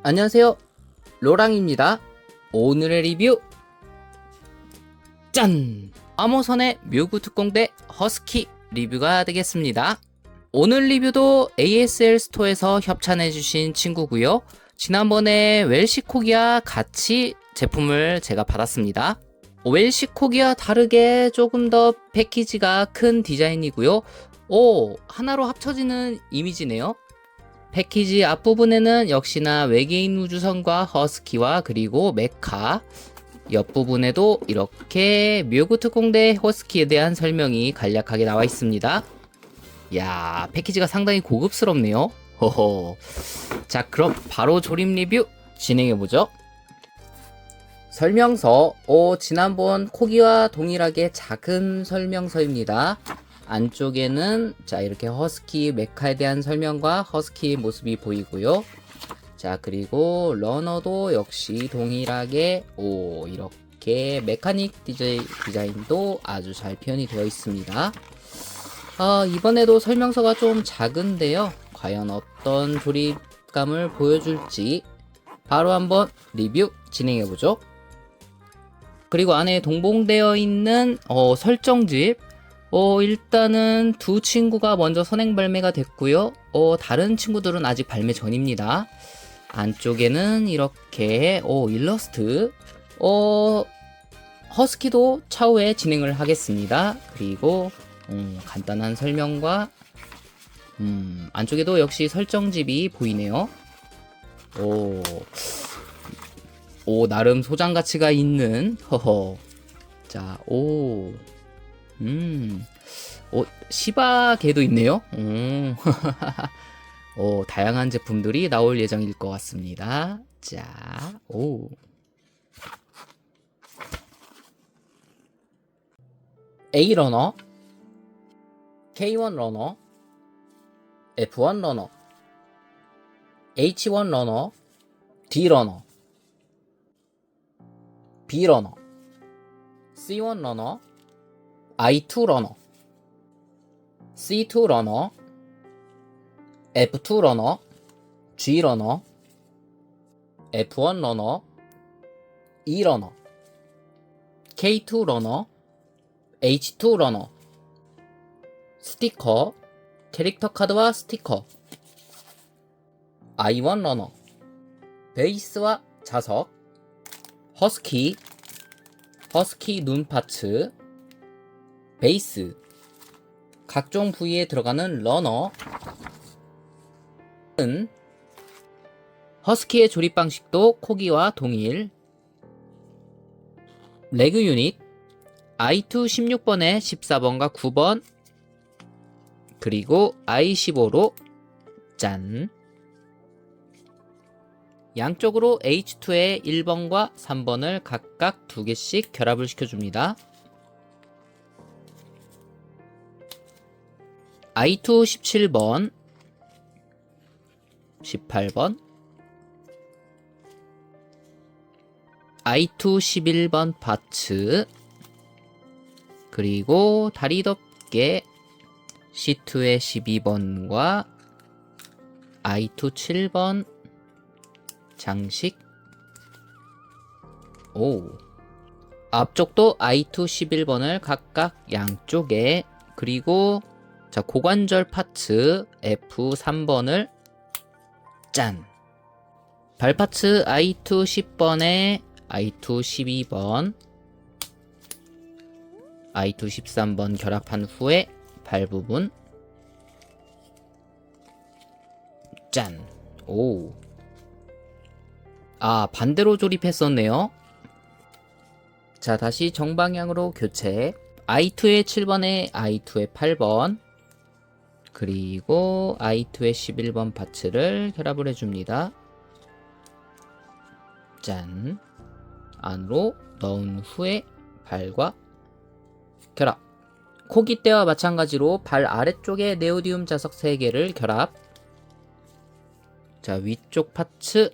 안녕하세요, 로랑입니다. 오늘의 리뷰 짠! 암호선의 묘구 특공대 허스키 리뷰가 되겠습니다. 오늘 리뷰도 ASL 스토어에서 협찬해주신 친구고요. 지난번에 웰시코기와 같이 제품을 제가 받았습니다. 웰시코기와 다르게 조금 더 패키지가 큰 디자인이고요. 하나로 합쳐지는 이미지네요. 패키지 앞부분에는 역시나 외계인 우주선과 허스키와 그리고 메카, 옆부분에도 이렇게 묘구 특공대 허스키에 대한 설명이 간략하게 나와 있습니다. 야, 패키지가 상당히 고급스럽네요. 호호. 자, 그럼 바로 조립 리뷰 진행해보죠. 설명서, 지난번 코기와 동일하게 작은 설명서입니다. 안쪽에는 자 이렇게 허스키 메카에 대한 설명과 허스키의 모습이 보이고요. 자, 그리고 러너도 역시 동일하게 이렇게 메카닉 디자인도 아주 잘 표현이 되어 있습니다. 이번에도 설명서가 좀 작은데요. 과연 어떤 조립감을 보여줄지 바로 한번 리뷰 진행해보죠. 그리고 안에 동봉되어 있는 설정집, 일단은 두 친구가 먼저 선행 발매가 됐고요. 다른 친구들은 아직 발매 전입니다. 안쪽에는 이렇게 일러스트, 허스키도 차후에 진행을 하겠습니다. 그리고 간단한 설명과 안쪽에도 역시 설정집이 보이네요. 나름 소장 가치가 있는 자, 시바개도 있네요. 다양한 제품들이 나올 예정일 것 같습니다. 자, A 러너, K1 러너, F1 러너, H1 러너, D 러너, B 러너, C1 러너, I2 러너, C2 러너, F2 러너, G 러너, F1 러너, E 러너, K2 러너, H2 러너, 스티커, 캐릭터 카드와 스티커, I1 러너, 베이스와 자석, 허스키, 허스키 눈 파츠, 베이스, 각종 부위에 들어가는 러너, 허스키의 조립 방식도 코기와 동일, 레그 유닛, I2 16번에 14번과 9번, 그리고 I15로 짠! 양쪽으로 H2의 1번과 3번을 각각 2개씩 결합을 시켜줍니다. I2 17번, 18번, I2 11번 파츠, 그리고 다리 덮개 C2의 12번과 I2 7번 장식. 앞쪽도 I2 11번을 각각 양쪽에, 그리고 자 고관절 파츠 F3번을 짠! 발 파츠 I2 10번에 I2 12번, I2 13번 결합한 후에 발 부분 짠! 반대로 조립했었네요. 자, 다시 정방향으로 교체. I2의 7번에 I2의 8번, 그리고 I2의 11번 파츠를 결합을 해줍니다. 짠! 안으로 넣은 후에 발과 결합. 코기 때와 마찬가지로 발 아래쪽에 네오디움 자석 3개를 결합. 자, 위쪽 파츠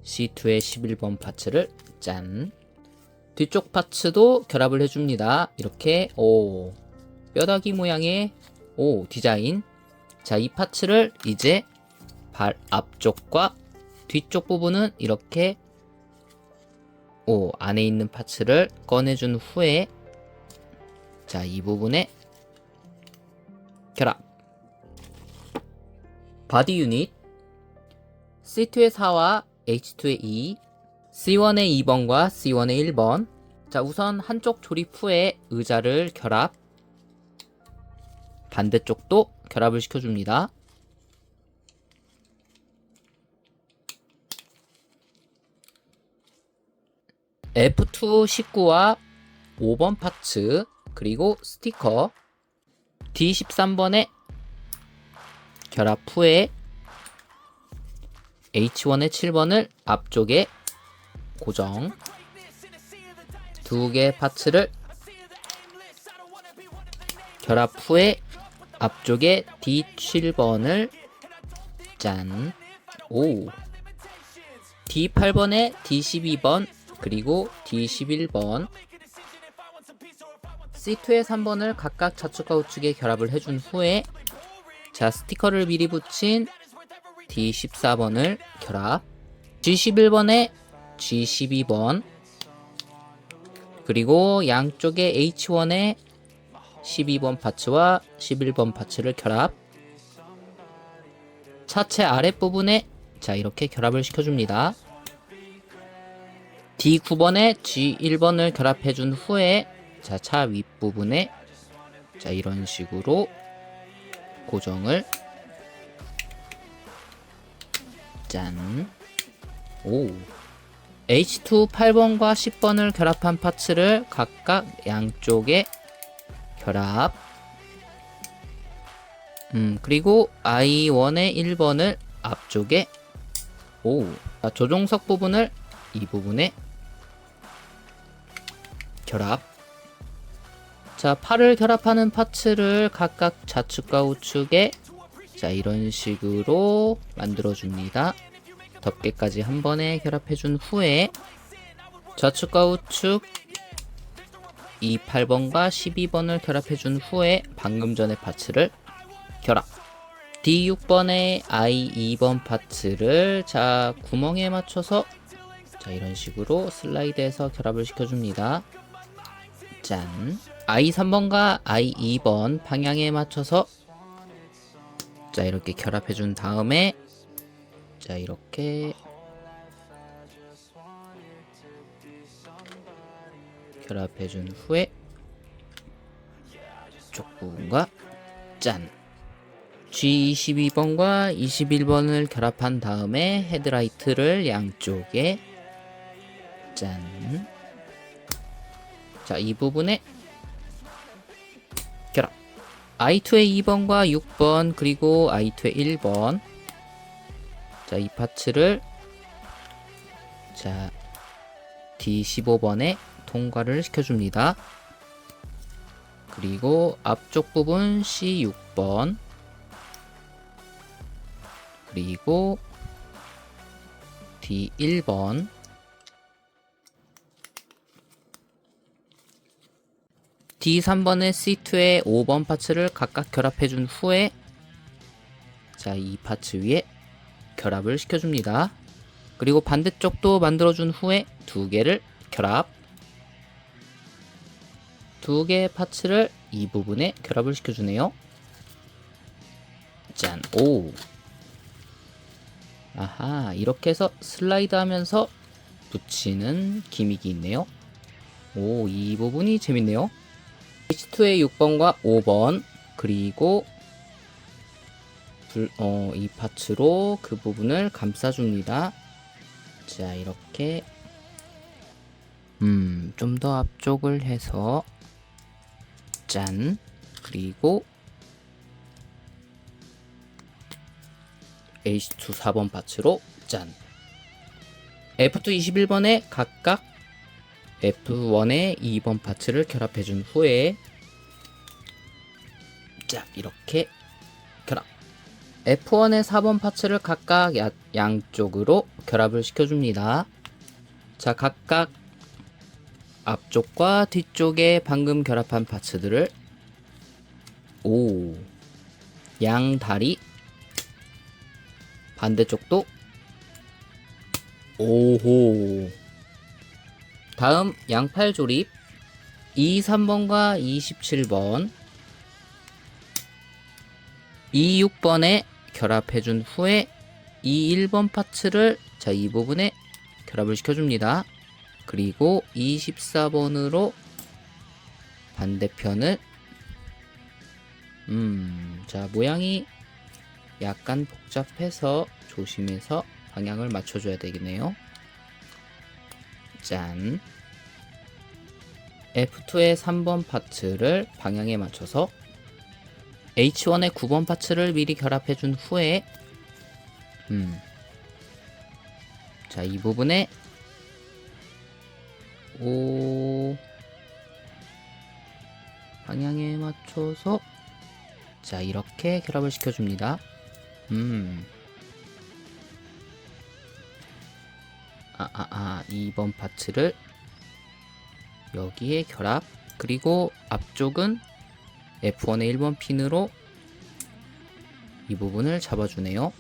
C2의 11번 파츠를 짠! 뒤쪽 파츠도 결합을 해줍니다. 이렇게 뼈다귀 모양의 디자인. 자, 이 파츠를 이제 발 앞쪽과 뒤쪽 부분은 이렇게 안에 있는 파츠를 꺼내준 후에 자, 이 부분에 결합. 바디 유닛 C2의 4와 H2의 2, C1의 2번과 C1의 1번. 자, 우선 한쪽 조립 후에 의자를 결합, 반대쪽도 결합을 시켜줍니다. F2 19와 5번 파츠, 그리고 스티커 D13번에 결합 후에 H1의 7번을 앞쪽에 고정. 두 개의 파츠를 결합 후에 앞쪽에 D7번을 짠. D8번에 D12번 그리고 D11번, C2의 3번을 각각 좌측과 우측에 결합을 해준 후에 자, 스티커를 미리 붙인 D14번을 결합, G11번에 G12번, 그리고 양쪽에 H1에 12번 파츠와 11번 파츠를 결합, 차체 아랫부분에 자, 이렇게 결합을 시켜줍니다. D9번에 G1번을 결합해준 후에 자, 차 윗부분에 자, 이런 식으로 고정을 짠. H2 8번과 10번을 결합한 파츠를 각각 양쪽에 결합. 그리고 I1의 1번을 앞쪽에 자, 조종석 부분을 이 부분에 결합. 자, 팔을 결합하는 파츠를 각각 좌측과 우측에 자, 이런 식으로 만들어줍니다. 덮개까지 한 번에 결합해준 후에 좌측과 우측 이 8번과 12번을 결합해준 후에 방금 전에 파츠를 결합. D6번에 I2번 파츠를 자, 구멍에 맞춰서 자, 이런 식으로 슬라이드해서 결합을 시켜줍니다. 짠. I3번과 I2번 방향에 맞춰서 자, 이렇게 결합해준 다음에 자, 이렇게 결합해준 후에 이쪽 부분과 짠. G22번과 21번을 결합한 다음에 헤드라이트를 양쪽에 짠. 자, 이 부분에 결합. I2의 2번과 6번 그리고 I2의 1번 자, 이 파츠를 자, D15번에 통과를 시켜줍니다. 그리고 앞쪽 부분 C6번 그리고 D1번 D3번에 C2의 5번 파츠를 각각 결합해준 후에 자, 이 파츠 위에 결합을 시켜줍니다. 그리고 반대쪽도 만들어준 후에 두 개를 결합. 두 개의 파츠를 이 부분에 결합을 시켜주네요. 짠. 아하, 이렇게 해서 슬라이드 하면서 붙이는 기믹이 있네요. 이 부분이 재밌네요. H2의 6번과 5번 그리고 이 파츠로 그 부분을 감싸줍니다. 자, 이렇게 좀 더 앞쪽을 해서 짠. 그리고 H2 4번 파츠로 짠. F2 21번에 각각 F1의 2번 파츠를 결합해준 후에 자, 이렇게 결합. F1의 4번 파츠를 각각 양쪽으로 결합을 시켜줍니다. 자, 각각 앞쪽과 뒤쪽에 방금 결합한 파츠들을 양 다리 반대쪽도 오호. 다음 양팔 조립 23번과 27번 26번에 결합해준 후에 21번 파츠를 자, 이 부분에 결합을 시켜줍니다. 그리고 24번으로 반대편을 자, 모양이 약간 복잡해서 조심해서 방향을 맞춰줘야 되겠네요. 짠. F2의 3번 파츠를 방향에 맞춰서 H1의 9번 파츠를 미리 결합해준 후에 자, 이 부분에 방향에 맞춰서 자, 이렇게 결합을 시켜줍니다. 2번 파츠를 여기에 결합. 그리고 앞쪽은 F1의 1번 핀으로 이 부분을 잡아주네요.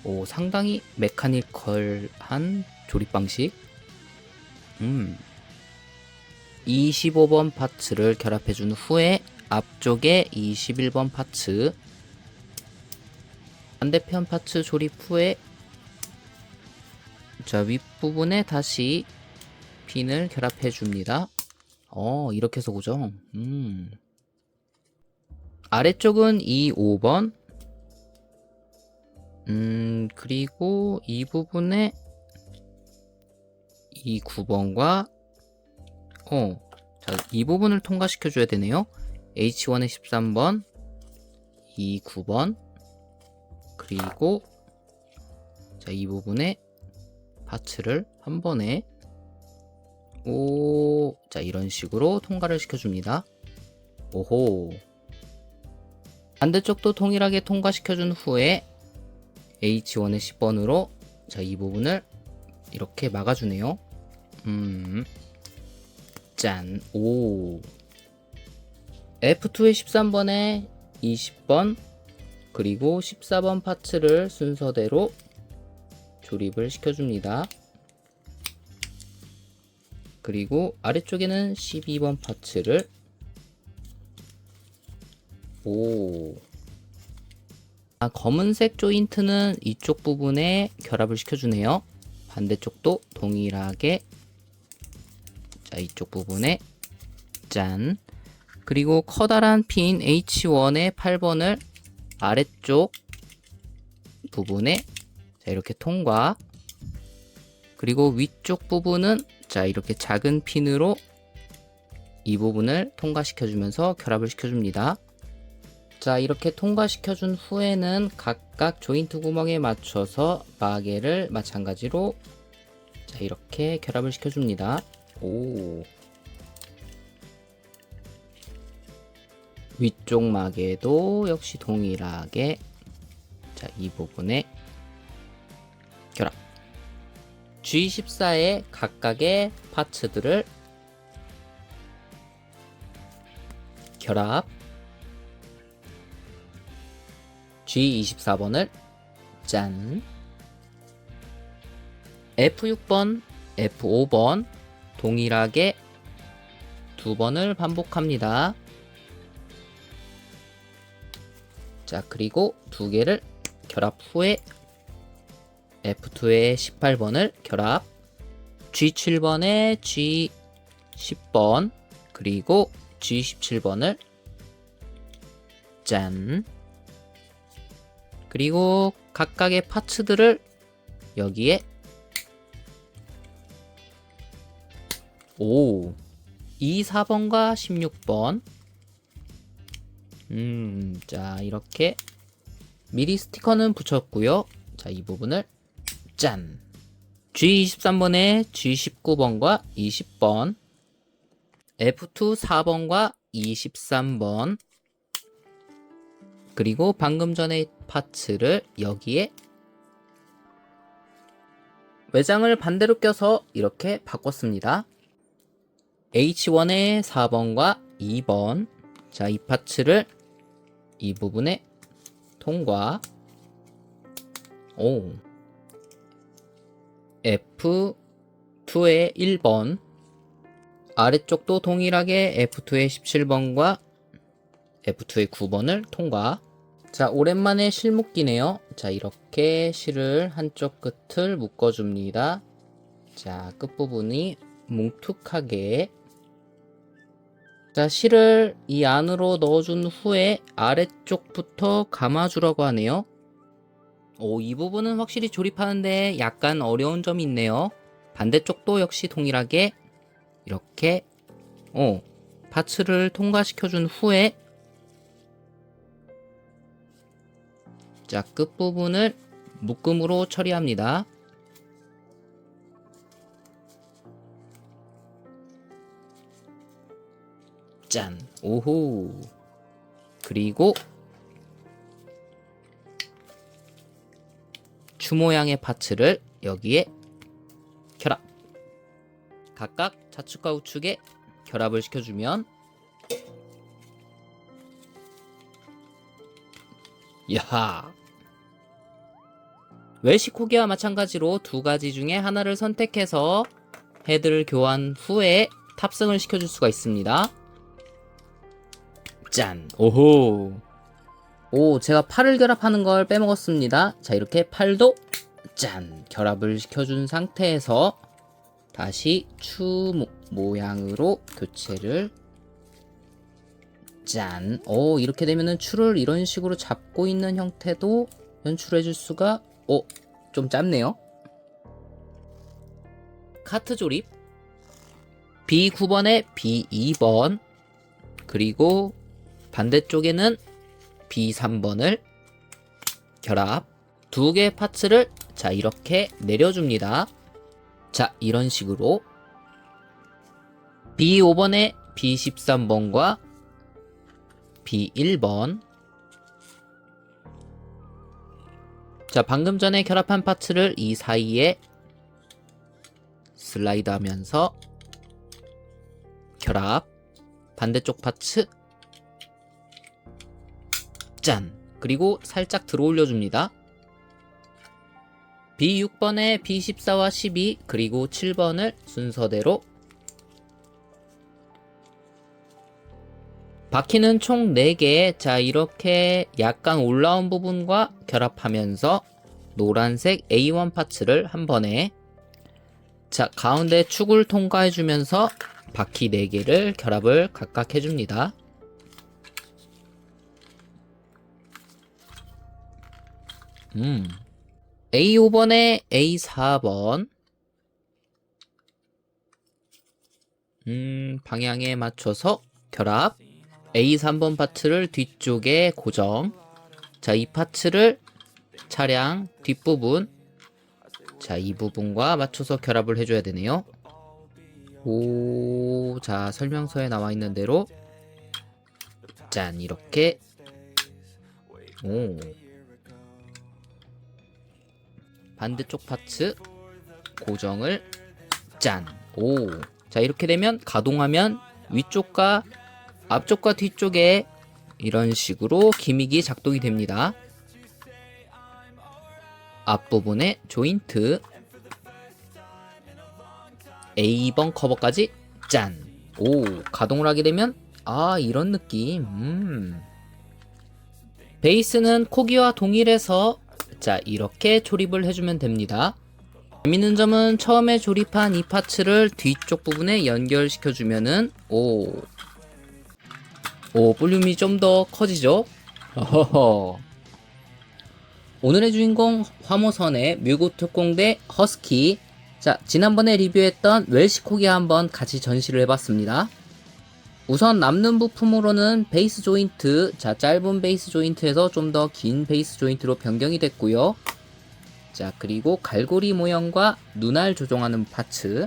오, 상당히 메카니컬한 조립 방식. 25번 파츠를 결합해준 후에 앞쪽에 21번 파츠, 반대편 파츠 조립 후에 자, 윗부분에 다시 핀을 결합해 줍니다. 이렇게 해서 고정. 아래쪽은 이 5번. 그리고 이 부분에 이 9번과 자, 이 부분을 통과시켜 줘야 되네요. H1의 13번, 이 9번, 그리고 자, 이 부분에 파츠를 한 번에 자, 이런 식으로 통과를 시켜줍니다. 오호. 반대쪽도 동일하게 통과시켜준 후에 H1의 10번으로 자, 이 부분을 이렇게 막아주네요. 짠. 오. F2의 13번에 20번 그리고 14번 파츠를 순서대로 조립을 시켜줍니다. 그리고 아래쪽에는 12번 파츠를 검은색 조인트는 이쪽 부분에 결합을 시켜주네요. 반대쪽도 동일하게 자, 이쪽 부분에 짠. 그리고 커다란 핀 H1의 8번을 아래쪽 부분에 자, 이렇게 통과. 그리고 위쪽 부분은 자, 이렇게 작은 핀으로 이 부분을 통과시켜주면서 결합을 시켜줍니다. 자, 이렇게 통과시켜준 후에는 각각 조인트 구멍에 맞춰서 마개를 마찬가지로 자, 이렇게 결합을 시켜줍니다. 위쪽 마개도 역시 동일하게 자, 이 부분에 결합. G14의 각각의 파츠들을 결합. G24번을 짠. F6번, F5번 동일하게 두 번을 반복합니다. 자, 그리고 두 개를 결합 후에 F2의 18번을 결합. G7번에 G10번 그리고 G17번을 짠. 그리고 각각의 파츠들을 여기에 이 4번과 16번 자, 이렇게 미리 스티커는 붙였고요. 자, 이 부분을 짠. G23번에 G19번과 20번 F2 4번과 23번 그리고 방금 전에 파츠를 여기에 외장을 반대로 껴서 이렇게 바꿨습니다. H1의 4번과 2번 자, 이 파츠를 이 부분에 통과. F2의 1번, 아래쪽도 동일하게 F2의 17번과 F2의 9번을 통과. 자, 오랜만에 실 묶기네요. 자, 이렇게 실을 한쪽 끝을 묶어줍니다. 자, 끝부분이 뭉툭하게. 자, 실을 이 안으로 넣어준 후에 아래쪽부터 감아주라고 하네요. 이 부분은 확실히 조립하는데 약간 어려운 점이 있네요. 반대쪽도 역시 동일하게 이렇게 파츠를 통과시켜준 후에 자, 끝부분을 묶음으로 처리합니다. 짠! 오호! 그리고 추 모양의 파츠를 여기에 결합! 각각 좌측과 우측에 결합을 시켜주면 야하! 웰시코기와 마찬가지로 두 가지 중에 하나를 선택해서 헤드를 교환 후에 탑승을 시켜줄 수가 있습니다. 짠! 오호! 제가 팔을 결합하는 걸 빼먹었습니다. 자, 이렇게 팔도 짠! 결합을 시켜준 상태에서 다시 추 모양으로 교체를 짠! 이렇게 되면은 추를 이런 식으로 잡고 있는 형태도 연출해 줄 수가 좀 짧네요. 카트 조립 B9번에 B2번, 그리고 반대쪽에는 B3번을 결합. 두 개의 파츠를 자, 이렇게 내려줍니다. 자, 이런 식으로 B5번에 B13번과 B1번. 자, 방금 전에 결합한 파츠를 이 사이에 슬라이드 하면서 결합. 반대쪽 파츠 짠! 그리고 살짝 들어 올려줍니다. B6번에 B14와 12, 그리고 7번을 순서대로. 바퀴는 총 4개. 자, 이렇게 약간 올라온 부분과 결합하면서 노란색 A1 파츠를 한 번에 자, 가운데 축을 통과해주면서 바퀴 4개를 결합을 각각 해줍니다. A5번에 A4번 방향에 맞춰서 결합. A3번 파츠를 뒤쪽에 고정. 자, 이 파츠를 차량 뒷부분 자, 이 부분과 맞춰서 결합을 해줘야 되네요. 자, 설명서에 나와 있는 대로 짠! 이렇게 반대쪽 파츠 고정을 짠! 자, 이렇게 되면 가동하면 위쪽과 앞쪽과 뒤쪽에 이런 식으로 기믹이 작동이 됩니다. 앞부분에 조인트 A번 커버까지 짠! 가동을 하게 되면 이런 느낌. 베이스는 코기와 동일해서 자, 이렇게 조립을 해주면 됩니다. 재밌는 점은 처음에 조립한 이 파츠를 뒤쪽 부분에 연결시켜주면은 볼륨이 좀 더 커지죠? 어허허. 오늘의 주인공 화모선의 뮤고 특공대 허스키. 자, 지난번에 리뷰했던 웰시코기 한번 같이 전시를 해봤습니다. 우선 남는 부품으로는 베이스 조인트, 자, 짧은 베이스 조인트에서 좀 더 긴 베이스 조인트로 변경이 됐고요. 자, 그리고 갈고리 모형과 눈알 조정하는 파츠.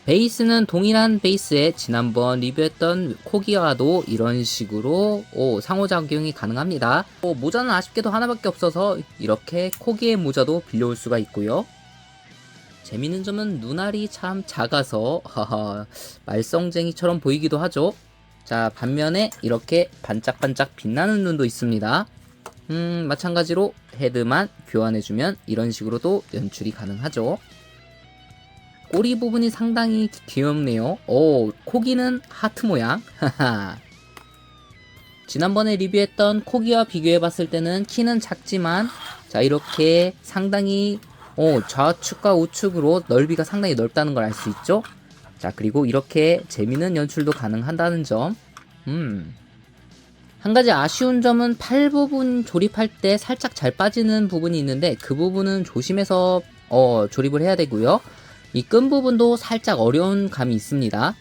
베이스는 동일한 베이스에 지난번 리뷰했던 코기와도 이런 식으로 상호작용이 가능합니다. 모자는 아쉽게도 하나밖에 없어서 이렇게 코기의 모자도 빌려올 수가 있고요. 재밌는 점은 눈알이 참 작아서 말썽쟁이처럼 보이기도 하죠. 자, 반면에 이렇게 반짝반짝 빛나는 눈도 있습니다. 마찬가지로 헤드만 교환해주면 이런 식으로도 연출이 가능하죠. 꼬리 부분이 상당히 귀엽네요. 오, 코기는 하트 모양. 하하. 지난번에 리뷰했던 코기와 비교해봤을 때는 키는 작지만 자 이렇게 상당히 좌측과 우측으로 넓이가 상당히 넓다는 걸 알 수 있죠. 자 그리고 이렇게 재미있는 연출도 가능하다는 점. 한 가지 아쉬운 점은 팔 부분 조립할 때 살짝 잘 빠지는 부분이 있는데 그 부분은 조심해서 조립을 해야 되고요. 이 끈 부분도 살짝 어려운 감이 있습니다.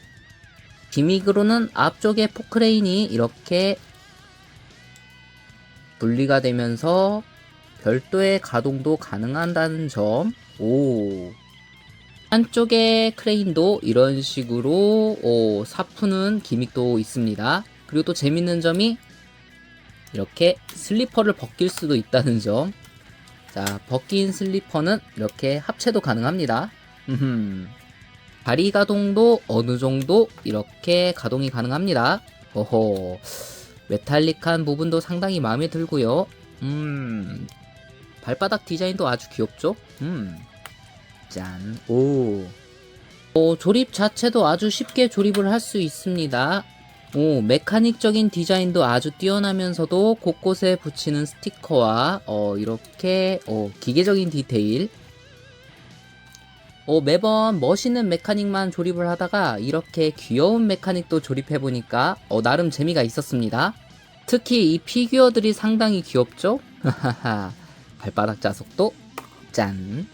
기믹으로는 앞쪽에 포크레인이 이렇게 분리가 되면서 별도의 가동도 가능하다는 점. 오. 한쪽의 크레인도 이런 식으로 사푸는 기믹도 있습니다. 그리고 또 재밌는 점이 이렇게 슬리퍼를 벗길 수도 있다는 점. 자, 벗긴 슬리퍼는 이렇게 합체도 가능합니다. 다리 가동도 어느 정도 이렇게 가동이 가능합니다. 오호. 메탈릭한 부분도 상당히 마음에 들고요. 발바닥 디자인도 아주 귀엽죠? 짠. 오. 조립 자체도 아주 쉽게 조립을 할 수 있습니다. 오, 메카닉적인 디자인도 아주 뛰어나면서도 곳곳에 붙이는 스티커와 이렇게 기계적인 디테일. 매번 멋있는 메카닉만 조립을 하다가 이렇게 귀여운 메카닉도 조립해보니까 나름 재미가 있었습니다. 특히 이 피규어들이 상당히 귀엽죠? 하하하. 발바닥 자석도 짠.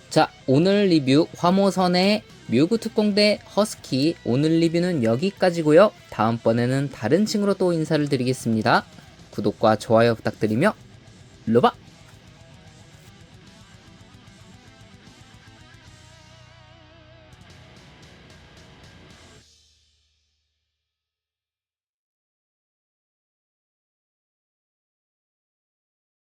자, 오늘 리뷰 화모선의 묘구 특공대 허스키 오늘 리뷰는 여기까지고요. 다음번에는 다른 친구로 또 인사를 드리겠습니다. 구독과 좋아요 부탁드리며 로바!